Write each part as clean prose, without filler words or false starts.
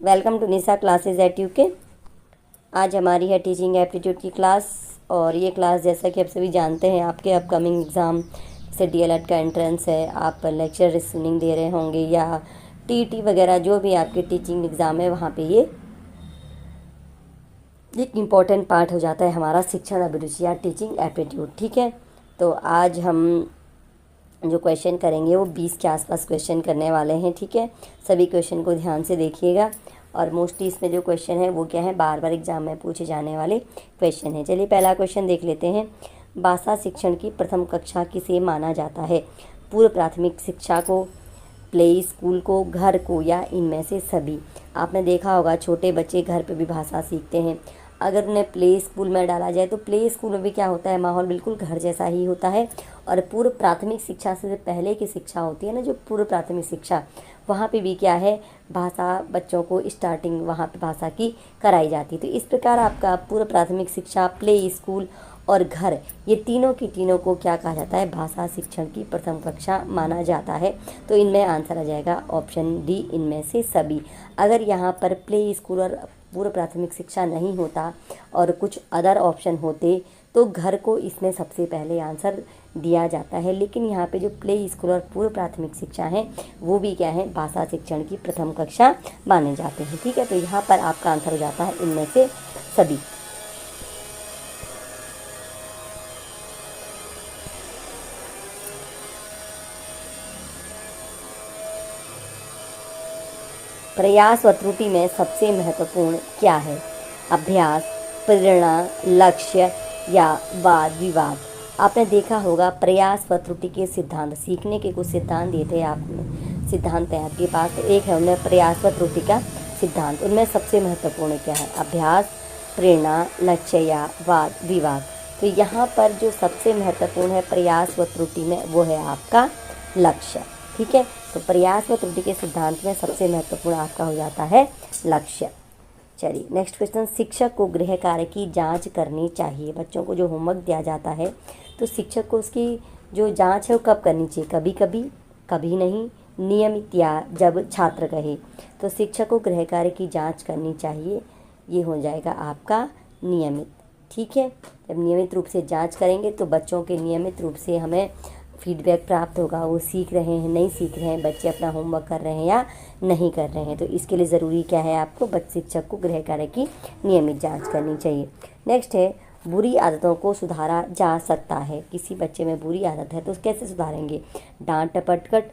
Welcome to Nisha classes at UK. आज हमारी है टीचिंग एप्टीट्यूड की क्लास। और ये क्लास जैसा कि आप सभी जानते हैं आपके अपकमिंग एग्ज़ाम से डीएलएड का एंट्रेंस है। आप लेक्चर लिसनिंग दे रहे होंगे या टीटी वगैरह जो भी आपके टीचिंग एग्ज़ाम है वहाँ पे ये एक इम्पॉर्टेंट पार्ट हो जाता है हमारा शिक्षण अभिरुचि या टीचिंग एप्टीट्यूड। ठीक है, तो आज हम जो क्वेश्चन करेंगे वो 20 के आसपास क्वेश्चन करने वाले हैं। ठीक है, सभी क्वेश्चन को ध्यान से देखिएगा। और मोस्टली इसमें जो क्वेश्चन है वो क्या है, बार बार एग्जाम में पूछे जाने वाले क्वेश्चन है। चलिए पहला क्वेश्चन देख लेते हैं। भाषा शिक्षण की प्रथम कक्षा किसे माना जाता है? पूर्व प्राथमिक शिक्षा को, प्ले स्कूल को, घर को या इनमें से सभी? आपने देखा होगा छोटे बच्चे घर पे भी भाषा सीखते हैं। अगर उन्हें प्ले स्कूल में डाला जाए तो प्ले स्कूल में भी क्या होता है, माहौल बिल्कुल घर जैसा ही होता है। और पूर्व प्राथमिक शिक्षा से पहले की शिक्षा होती है ना, जो पूर्व प्राथमिक शिक्षा, वहाँ पे भी क्या है, भाषा बच्चों को स्टार्टिंग वहाँ पे भाषा की कराई जाती है। तो इस प्रकार आपका पूर्व प्राथमिक शिक्षा, प्ले स्कूल और घर, ये तीनों की तीनों को क्या कहा जाता है, भाषा शिक्षण की प्रथम कक्षा माना जाता है। तो इनमें आंसर आ जाएगा ऑप्शन डी, इनमें से सभी। अगर यहाँ पर प्ले स्कूल और पूर्व प्राथमिक शिक्षा नहीं होता और कुछ अदर ऑप्शन होते तो घर को इसमें सबसे पहले आंसर दिया जाता है। लेकिन यहाँ पे जो प्ले स्कूल और पूर्व प्राथमिक शिक्षा है वो भी क्या है, भाषा शिक्षण की प्रथम कक्षा माने जाते हैं। ठीक है, तो यहाँ पर आपका आंसर हो जाता है इनमें से सभी। प्रयास व त्रुटि में सबसे महत्वपूर्ण क्या है? अभ्यास, प्रेरणा, लक्ष्य या वाद विवाद? आपने देखा होगा प्रयास व त्रुटि के सिद्धांत, सीखने के कुछ सिद्धांत दिए थे आपने, सिद्धांत है आपके पास। तो एक है उनमें प्रयास व त्रुटि का सिद्धांत। उनमें सबसे महत्वपूर्ण क्या है? अभ्यास, प्रेरणा, लक्ष्य या वाद विवाद? तो यहाँ पर जो सबसे महत्वपूर्ण है प्रयास व त्रुटि में वो है आपका लक्ष्य। ठीक है, तो प्रयास व त्रुटि के सिद्धांत में सबसे महत्वपूर्ण आपका हो जाता है लक्ष्य। चलिए नेक्स्ट क्वेश्चन। शिक्षक को गृह कार्य की जांच करनी चाहिए। बच्चों को जो होमवर्क दिया जाता है तो शिक्षक को उसकी जो जांच है वो कब करनी चाहिए? कभी कभी, कभी नहीं, नियमित या जब छात्र कहे। तो शिक्षक को गृह कार्य की जांच करनी चाहिए, ये हो जाएगा आपका नियमित। ठीक है, जब नियमित रूप से जांच करेंगे तो बच्चों के नियमित रूप से हमें फीडबैक प्राप्त होगा, वो सीख रहे हैं नहीं सीख रहे हैं, बच्चे अपना होमवर्क कर रहे हैं या नहीं कर रहे हैं। तो इसके लिए ज़रूरी क्या है, आपको शिक्षक को गृह कार्य की नियमित जांच करनी चाहिए। नेक्स्ट है, बुरी आदतों को सुधारा जा सकता है। किसी बच्चे में बुरी आदत है तो कैसे सुधारेंगे? डांट टपटकट,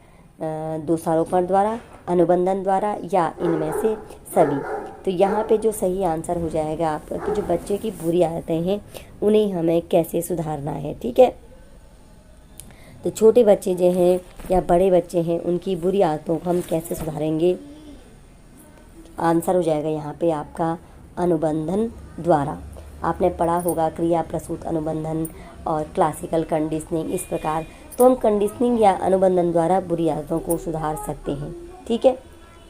दोषारोपण द्वारा, अनुबंधन द्वारा या इनमें से सभी? तो यहाँ पे जो सही आंसर हो जाएगा आपका कि जो बच्चे की बुरी आदतें हैं उन्हें हमें कैसे सुधारना है। ठीक है, तो छोटे बच्चे जो हैं या बड़े बच्चे हैं उनकी बुरी आदतों को हम कैसे सुधारेंगे? आंसर हो जाएगा यहाँ पे आपका अनुबंधन द्वारा। आपने पढ़ा होगा क्रिया प्रसूत अनुबंधन और क्लासिकल कंडीशनिंग, इस प्रकार। तो हम कंडीशनिंग या अनुबंधन द्वारा बुरी आदतों को सुधार सकते हैं। ठीक है,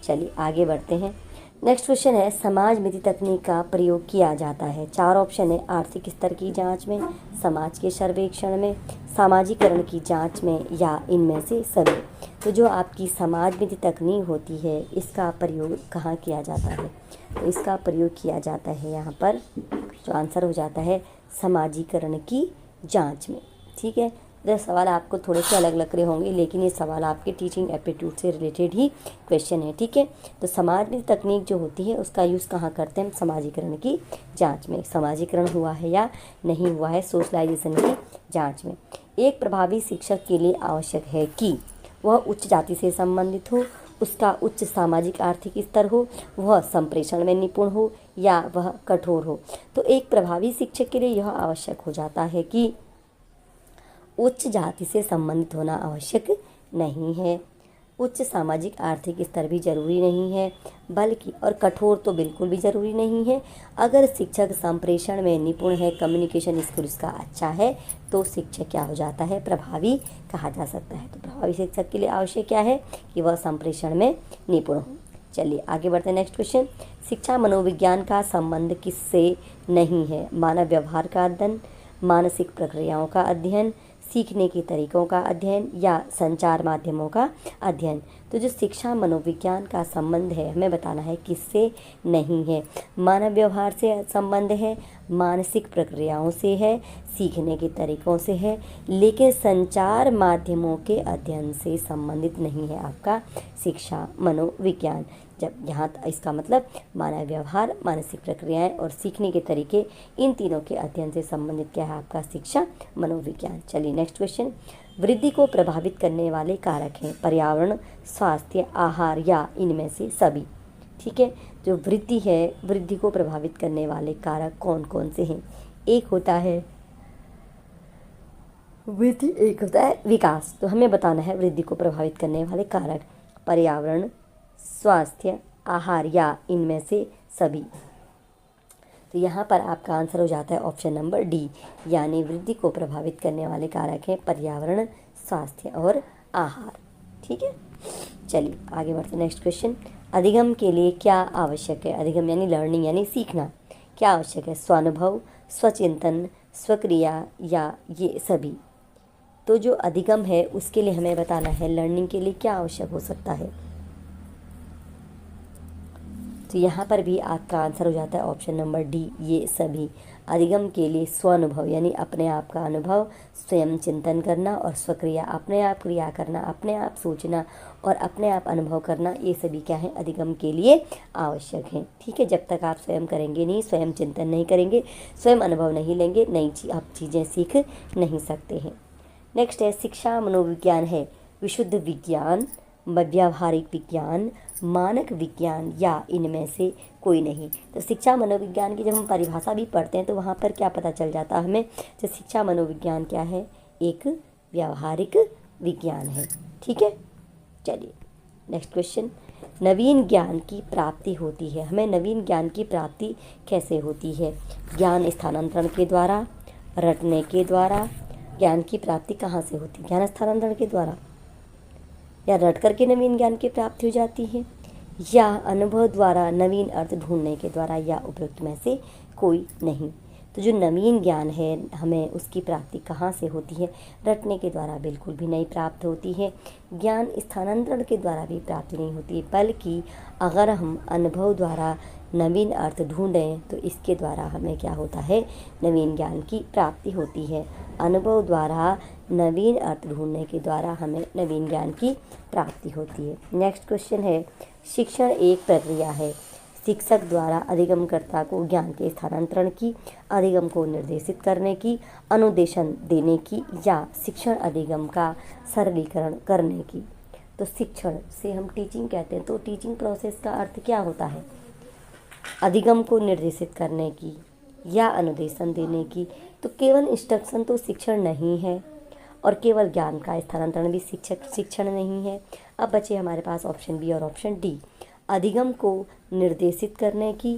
चलिए आगे बढ़ते हैं। नेक्स्ट क्वेश्चन है, समाज मिति तकनीक का प्रयोग किया जाता है। 4 ऑप्शन है, आर्थिक स्तर की जांच में, समाज के सर्वेक्षण में, सामाजिकरण की जांच में या इनमें से सभी? तो जो आपकी समाज मिति तकनीक होती है इसका प्रयोग कहाँ किया जाता है? तो इसका प्रयोग किया जाता है यहाँ पर, जो आंसर हो जाता है सामाजिकरण की जाँच में। ठीक है, तो सवाल आपको थोड़े से अलग लग रहे होंगे लेकिन ये सवाल आपके टीचिंग एप्टीट्यूड से रिलेटेड ही क्वेश्चन है। ठीक है, तो समाज में तकनीक जो होती है उसका यूज़ कहाँ करते हैं? समाजीकरण की जांच में। समाजीकरण हुआ है या नहीं हुआ है, सोशलाइजेशन की जांच में। एक प्रभावी शिक्षक के लिए आवश्यक है कि वह उच्च जाति से संबंधित हो, उसका उच्च सामाजिक आर्थिक स्तर हो, वह संप्रेषण में निपुण हो या वह कठोर हो। तो एक प्रभावी शिक्षक के लिए यह आवश्यक हो जाता है कि उच्च जाति से संबंधित होना आवश्यक नहीं है, उच्च सामाजिक आर्थिक स्तर भी जरूरी नहीं है, बल्कि और कठोर तो बिल्कुल भी ज़रूरी नहीं है। अगर शिक्षक संप्रेषण में निपुण है, कम्युनिकेशन स्किल उसका अच्छा है, तो शिक्षक क्या हो जाता है? प्रभावी कहा जा सकता है। तो प्रभावी शिक्षक के लिए आवश्यक क्या है कि वह संप्रेषण में निपुण हो। चलिए आगे बढ़ते हैं। नेक्स्ट क्वेश्चन, शिक्षा मनोविज्ञान का संबंध किससे नहीं है? मानव व्यवहार का अध्ययन, मानसिक प्रक्रियाओं का अध्ययन, सीखने के तरीकों का अध्ययन या संचार माध्यमों का अध्ययन? तो जो शिक्षा मनोविज्ञान का संबंध है हमें बताना है किससे नहीं है। मानव व्यवहार से संबंध है, मानसिक प्रक्रियाओं से है, सीखने के तरीकों से है, लेकिन संचार माध्यमों के अध्ययन से संबंधित नहीं है आपका शिक्षा मनोविज्ञान। जब यहाँ इसका मतलब मानव व्यवहार, मानसिक प्रक्रियाएं और सीखने के तरीके, इन तीनों के अध्ययन से संबंधित क्या है आपका शिक्षा मनोविज्ञान। चलिए नेक्स्ट क्वेश्चन। वृद्धि को प्रभावित करने वाले कारक हैं पर्यावरण, स्वास्थ्य, आहार या इनमें से सभी। ठीक है, जो वृद्धि है, वृद्धि को प्रभावित करने वाले कारक कौन कौन से हैं। एक होता है वृद्धि, एक होता है विकास। तो हमें बताना है वृद्धि को प्रभावित करने वाले कारक पर्यावरण, स्वास्थ्य, आहार या इनमें से सभी। तो यहाँ पर आपका आंसर हो जाता है ऑप्शन नंबर डी, यानी वृद्धि को प्रभावित करने वाले कारक हैं पर्यावरण, स्वास्थ्य और आहार। ठीक है, चलिए आगे बढ़ते हैं। Next question. अधिगम के लिए क्या आवश्यक है। अधिगम यानी लर्निंग यानी सीखना, क्या आवश्यक है। स्वानुभव, स्वचिंतन, स्वक्रिया या ये सभी। तो जो अधिगम है उसके लिए हमें बताना है लर्निंग के लिए क्या आवश्यक हो सकता है। तो यहाँ पर भी आपका आंसर हो जाता है ऑप्शन नंबर डी, ये सभी। अधिगम के लिए स्वानुभव यानी अपने आप का अनुभव, स्वयं चिंतन करना और स्वक्रिया अपने आप क्रिया करना, अपने आप सोचना और अपने आप अनुभव करना, ये सभी क्या है अधिगम के लिए आवश्यक हैं। ठीक है, जब तक आप स्वयं करेंगे नहीं, स्वयं चिंतन नहीं करेंगे, स्वयं अनुभव नहीं लेंगे, नई आप चीज़ें सीख नहीं सकते हैं। नेक्स्ट है शिक्षा मनोविज्ञान है विशुद्ध विज्ञान, व्यावहारिक विज्ञान, मानक विज्ञान या इनमें से कोई नहीं। तो शिक्षा मनोविज्ञान की जब हम परिभाषा भी पढ़ते हैं तो वहाँ पर क्या पता चल जाता है हमें, जो शिक्षा मनोविज्ञान क्या है, एक व्यावहारिक विज्ञान है। ठीक है, चलिए नेक्स्ट क्वेश्चन। नवीन ज्ञान की प्राप्ति होती है, हमें नवीन ज्ञान की प्राप्ति कैसे होती है। ज्ञान स्थानांतरण के द्वारा, रटने के द्वारा। ज्ञान की प्राप्ति कहाँ से होती है, ज्ञान स्थानांतरण के द्वारा या रट करके नवीन ज्ञान की प्राप्ति हो जाती है, या अनुभव द्वारा नवीन अर्थ ढूंढने के द्वारा, या उपयुक्त में से कोई नहीं। तो जो नवीन ज्ञान है हमें उसकी प्राप्ति कहाँ से होती है, रटने के द्वारा बिल्कुल भी नहीं प्राप्त होती है, ज्ञान स्थानांतरण के द्वारा भी प्राप्ति नहीं होती है, बल्कि अगर हम अनुभव द्वारा नवीन अर्थ ढूंढें तो इसके द्वारा हमें क्या होता है, नवीन ज्ञान की प्राप्ति होती है। अनुभव द्वारा नवीन अर्थ ढूंढने के द्वारा हमें नवीन ज्ञान की प्राप्ति होती है। नेक्स्ट क्वेश्चन है शिक्षण एक प्रक्रिया है, शिक्षक द्वारा अधिगमकर्ता को ज्ञान के स्थानांतरण की, अधिगम को निर्देशित करने की, अनुदेशन देने की, या शिक्षण अधिगम का सरलीकरण करने की। तो शिक्षण से हम टीचिंग कहते हैं, तो टीचिंग प्रोसेस का अर्थ क्या होता है, अधिगम को निर्देशित करने की या अनुदेशन देने की। तो केवल इंस्ट्रक्शन तो शिक्षण नहीं है और केवल ज्ञान का स्थानांतरण भी शिक्षण नहीं है। अब बचे हमारे पास ऑप्शन बी और ऑप्शन डी, अधिगम को निर्देशित करने की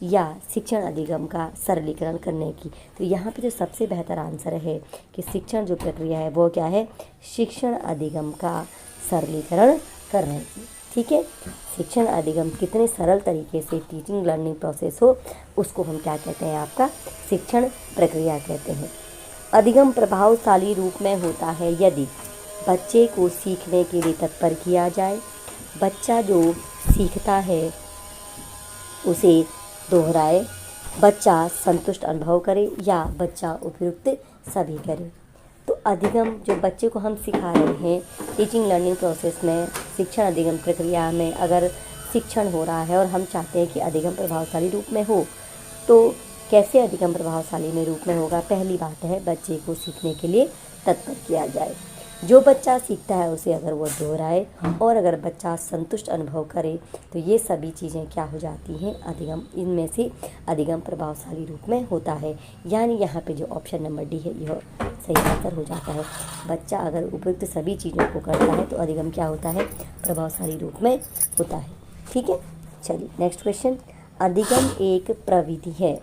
या शिक्षण अधिगम का सरलीकरण करने की। तो यहाँ पे जो सबसे बेहतर आंसर है कि शिक्षण जो प्रक्रिया है वो क्या है, शिक्षण अधिगम का सरलीकरण करने की। ठीक है, शिक्षण अधिगम कितने सरल तरीके से टीचिंग लर्निंग प्रोसेस हो उसको हम क्या कहते हैं, आपका शिक्षण प्रक्रिया कहते हैं। अधिगम प्रभावशाली रूप में होता है यदि बच्चे को सीखने के लिए तत्पर किया जाए, बच्चा जो सीखता है उसे दोहराए, बच्चा संतुष्ट अनुभव करे या बच्चा उपयुक्त सभी करे। तो अधिगम जो बच्चे को हम सिखा रहे हैं टीचिंग लर्निंग प्रोसेस में, शिक्षण अधिगम प्रक्रिया में अगर शिक्षण हो रहा है और हम चाहते हैं कि अधिगम प्रभावशाली रूप में हो, तो कैसे अधिगम प्रभावशाली में रूप में होगा। पहली बात है बच्चे को सीखने के लिए तत्पर किया जाए, जो बच्चा सीखता है उसे अगर वो दोहराए और अगर बच्चा संतुष्ट अनुभव करे, तो ये सभी चीज़ें क्या हो जाती हैं, अधिगम, इनमें से अधिगम प्रभावशाली रूप में होता है। यानी यहाँ पे जो ऑप्शन नंबर डी है यह सही आंसर हो जाता है। बच्चा अगर उपयुक्त सभी चीज़ों को करता है तो अधिगम क्या होता है, प्रभावशाली रूप में होता है। ठीक है, चलिए नेक्स्ट क्वेश्चन। अधिगम एक प्रविधि है,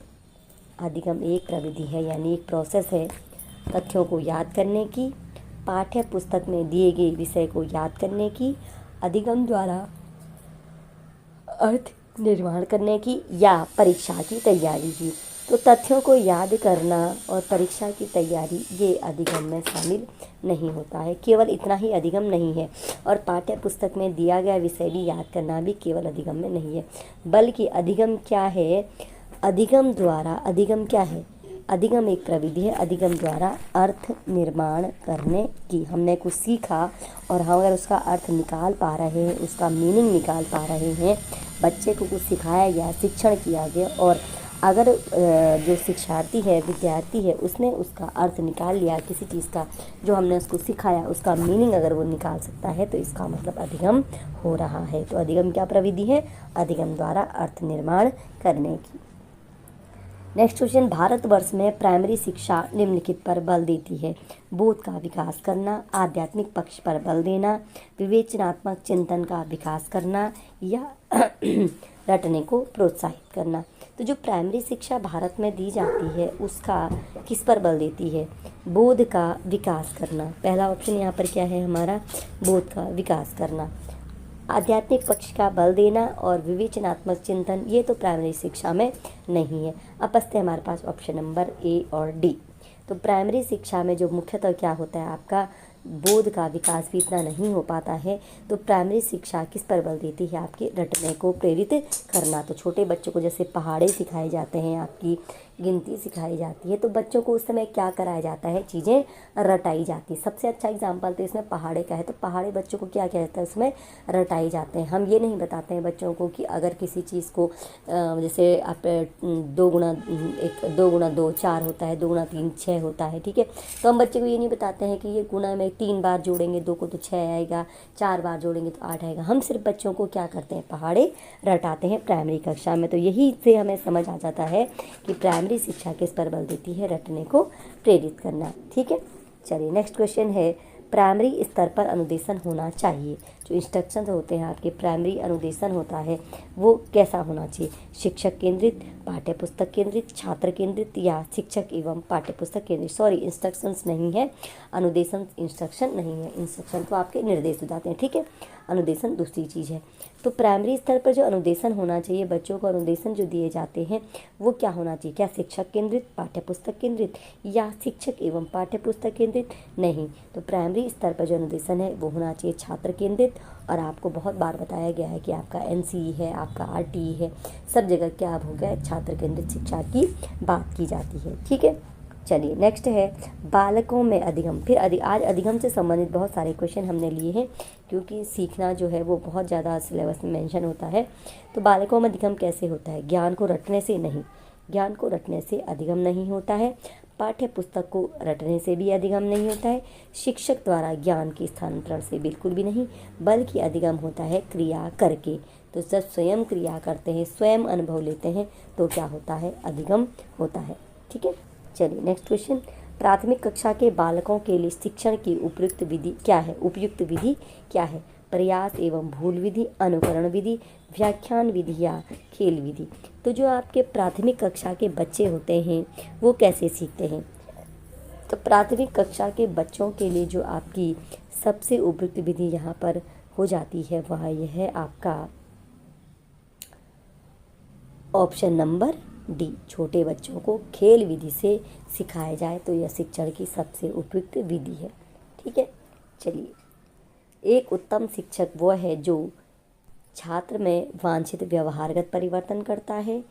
अधिगम एक प्रविधि है यानी एक प्रोसेस है तथ्यों को याद करने की, पाठ्य पुस्तक में दिए गए विषय को याद करने की, अधिगम द्वारा अर्थ निर्माण करने की, या परीक्षा की तैयारी की। तो तथ्यों को याद करना और परीक्षा की तैयारी ये अधिगम में शामिल नहीं होता है। केवल इतना ही अधिगम नहीं है, और पाठ्य पुस्तक में दिया गया विषय भी याद करना भी केवल अधिगम में नहीं है, बल्कि अधिगम क्या है, अधिगम द्वारा, अधिगम क्या है, अधिगम एक प्रविधि है अधिगम द्वारा अर्थ निर्माण करने की। हमने कुछ सीखा और हम अगर उसका अर्थ निकाल पा रहे हैं, उसका मीनिंग निकाल पा रहे हैं, बच्चे को कुछ सिखाया गया, शिक्षण किया गया, और अगर जो शिक्षार्थी है, विद्यार्थी है, उसने उसका अर्थ निकाल लिया किसी चीज़ का, जो हमने उसको सिखाया उसका मीनिंग अगर वो निकाल सकता है, तो इसका मतलब अधिगम हो रहा है। तो अधिगम क्या प्रविधि है, अधिगम द्वारा अर्थ निर्माण करने की। नेक्स्ट क्वेश्चन, भारतवर्ष में प्राइमरी शिक्षा निम्नलिखित पर बल देती है: बोध का विकास करना, आध्यात्मिक पक्ष पर बल देना, विवेचनात्मक चिंतन का विकास करना, या रटने को प्रोत्साहित करना। तो जो प्राइमरी शिक्षा भारत में दी जाती है उसका किस पर बल देती है, बोध का विकास करना। पहला ऑप्शन यहाँ पर क्या है हमारा, बोध का विकास करना। आध्यात्मिक पक्ष का बल देना और विवेचनात्मक चिंतन, ये तो प्राइमरी शिक्षा में नहीं है। अपस्थ है हमारे पास ऑप्शन नंबर ए और डी। तो प्राइमरी शिक्षा में जो मुख्यतः क्या होता है, आपका बोध का विकास भी इतना नहीं हो पाता है। तो प्राइमरी शिक्षा किस पर बल देती है, आपके रटने को प्रेरित करना। तो छोटे बच्चों को जैसे पहाड़े सिखाए जाते हैं, आपकी गिनती सिखाई जाती है, तो बच्चों को उस समय क्या कराया जाता है, चीज़ें रटाई जाती है। सबसे अच्छा एग्जाम्पल तो इसमें पहाड़े का है। तो पहाड़े बच्चों को क्या किया जाता है, उसमें रटाई जाते हैं। हम ये नहीं बताते हैं बच्चों को कि अगर किसी चीज़ को जैसे आप 2 गुणा 2 4 होता है, 2 गुणा 3 6 होता है, ठीक है। तो हम बच्चे को ये नहीं बताते हैं कि ये गुणा में 3 बार जोड़ेंगे 2 को तो 6 आएगा, 4 बार जोड़ेंगे तो 8 आएगा। हम सिर्फ बच्चों को क्या करते हैं, पहाड़े रटाते हैं प्राइमरी कक्षा में। तो यही से हमें समझ आ जाता है कि प्राइमरी शिक्षा किस पर बल देती है, रटने को प्रेरित करना, ठीक है। चलिए नेक्स्ट क्वेश्चन है, प्राइमरी स्तर पर अनुदेशन होना चाहिए। जो इंस्ट्रक्शन होते हैं आपके, प्राइमरी अनुदेशन होता है वो कैसा होना चाहिए, शिक्षक केंद्रित, पाठ्य पुस्तक केंद्रित, छात्र केंद्रित, या शिक्षक एवं पाठ्य पुस्तक केंद्रित। सॉरी, इंस्ट्रक्शंस नहीं है, अनुदेशन इंस्ट्रक्शन नहीं है। इंस्ट्रक्शन तो आपके निर्देश हो जाते हैं, ठीक है, अनुदेशन दूसरी चीज़ है। तो प्राइमरी स्तर पर जो अनुदेशन होना चाहिए, बच्चों को अनुदेशन जो दिए जाते हैं वो क्या होना चाहिए, क्या शिक्षक केंद्रित, पाठ्य पुस्तक केंद्रित, या शिक्षक एवं पाठ्य पुस्तक केंद्रित? नहीं। तो प्राइमरी स्तर पर जो अनुदेशन है वो होना चाहिए छात्र केंद्रित। और आपको बहुत बार बताया गया है कि आपका NCE है, आपका RTE है, सब जगह क्या हो गया, छात्र केंद्रित शिक्षा की बात की जाती है, ठीक है। चलिए नेक्स्ट है, बालकों में अधिगम। फिर आज अधिगम से संबंधित बहुत सारे क्वेश्चन हमने लिए हैं, क्योंकि सीखना जो है वो बहुत ज़्यादा सिलेबस में मेंशन होता है। तो बालकों में अधिगम कैसे होता है, ज्ञान को रटने से नहीं, ज्ञान को रटने से अधिगम नहीं होता है। पाठ्य पुस्तक को रटने से भी अधिगम नहीं होता है। शिक्षक द्वारा ज्ञान के स्थानांतरण से बिल्कुल भी नहीं, बल्कि अधिगम होता है क्रिया करके। तो जब स्वयं क्रिया करते हैं, स्वयं अनुभव लेते हैं, तो क्या होता है, अधिगम होता है, ठीक है। चलिए नेक्स्ट क्वेश्चन, प्राथमिक कक्षा के बालकों के लिए शिक्षण की उपयुक्त विधि क्या है, उपयुक्त विधि क्या है? प्रयास एवं भूल विधि, अनुकरण विधि, व्याख्यान विधि, या खेल विधि। तो जो आपके प्राथमिक कक्षा के बच्चे होते हैं वो कैसे सीखते हैं? तो प्राथमिक कक्षा के बच्चों के लिए जो आपकी सबसे उपयुक्त विधि यहाँ पर हो जाती है वह यह है आपका ऑप्शन नंबर डी, छोटे बच्चों को खेल विधि से सिखाया जाए तो यह शिक्षण की सबसे उपयुक्त विधि है, ठीक है। चलिए, एक उत्तम शिक्षक वह है जो छात्र में वांछित व्यवहारगत परिवर्तन करता है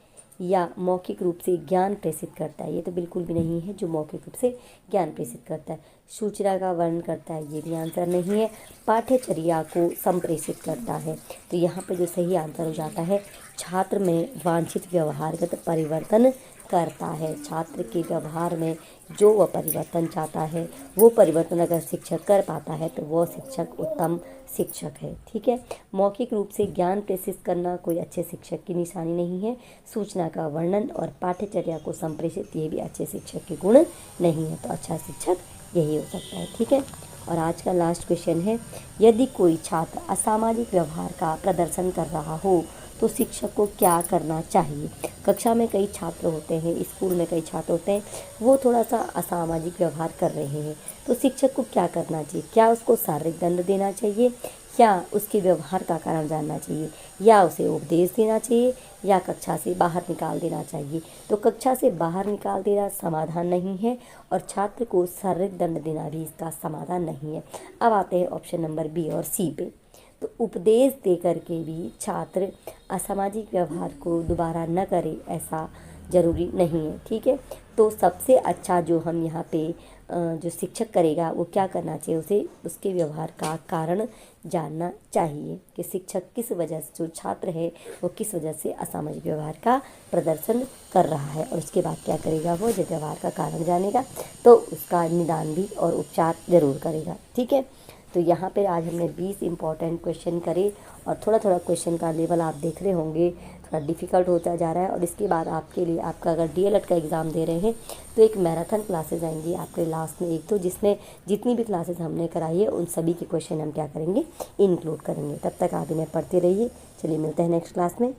या मौखिक रूप से ज्ञान प्रेषित करता है। ये तो बिल्कुल भी नहीं है जो मौखिक रूप से ज्ञान प्रेषित करता है। सूचना का वर्णन करता है, ये भी आंसर नहीं है। पाठ्यचर्या को संप्रेषित करता है, तो यहाँ पर जो सही आंसर हो जाता है छात्र में वांछित व्यवहारगत परिवर्तन करता है। छात्र के व्यवहार में जो वह परिवर्तन चाहता है वो परिवर्तन अगर शिक्षक कर पाता है तो वह शिक्षक उत्तम शिक्षक है, ठीक है। मौखिक रूप से ज्ञान प्रेषित करना कोई अच्छे शिक्षक की निशानी नहीं है। सूचना का वर्णन और पाठ्यचर्या को संप्रेषित, ये भी अच्छे शिक्षक के गुण नहीं है। तो अच्छा शिक्षक यही हो सकता है, ठीक है। और आज का लास्ट क्वेश्चन है, यदि कोई छात्र असामाजिक व्यवहार का प्रदर्शन कर रहा हो तो शिक्षक को क्या करना चाहिए? कक्षा में कई छात्र होते हैं, स्कूल में कई छात्र होते हैं, वो थोड़ा सा असामाजिक व्यवहार कर रहे हैं, तो शिक्षक को क्या करना चाहिए? क्या उसको शारीरिक दंड देना चाहिए क्या उसके व्यवहार का कारण जानना चाहिए, या उसे उपदेश देना चाहिए, या कक्षा से बाहर निकाल देना चाहिए। तो कक्षा से बाहर निकाल देना समाधान नहीं है, और छात्र को शारीरिक दंड देना भी इसका समाधान नहीं है। अब आते हैं ऑप्शन नंबर बी और सी पे। तो उपदेश दे करके भी छात्र असामाजिक व्यवहार को दोबारा न करे, ऐसा ज़रूरी नहीं है। ठीक है, तो सबसे अच्छा जो हम यहाँ पे जो शिक्षक करेगा वो क्या करना चाहिए, उसे उसके व्यवहार का कारण जानना चाहिए कि शिक्षक किस वजह से, जो छात्र है वो किस वजह से असामाजिक व्यवहार का प्रदर्शन कर रहा है, और उसके बाद क्या करेगा, वो जब व्यवहार का कारण जानेगा तो उसका निदान भी और उपचार ज़रूर करेगा। ठीक है, तो यहाँ पे आज हमने 20 इम्पॉर्टेंट क्वेश्चन करे, और थोड़ा थोड़ा क्वेश्चन का लेवल आप देख रहे होंगे थोड़ा डिफ़िकल्ट होता जा रहा है। और इसके बाद आपके लिए, आपका अगर डीएलएड का एग्ज़ाम दे रहे हैं तो एक मैराथन क्लासेस आएंगी आपके लास्ट में, एक तो जिसमें जितनी भी क्लासेस हमने कराई है उन सभी के क्वेश्चन हम क्या करेंगे, इंक्लूड करेंगे। तब तक आप इन्हें पढ़ते रहिए। चलिए मिलते हैं नेक्स्ट क्लास में।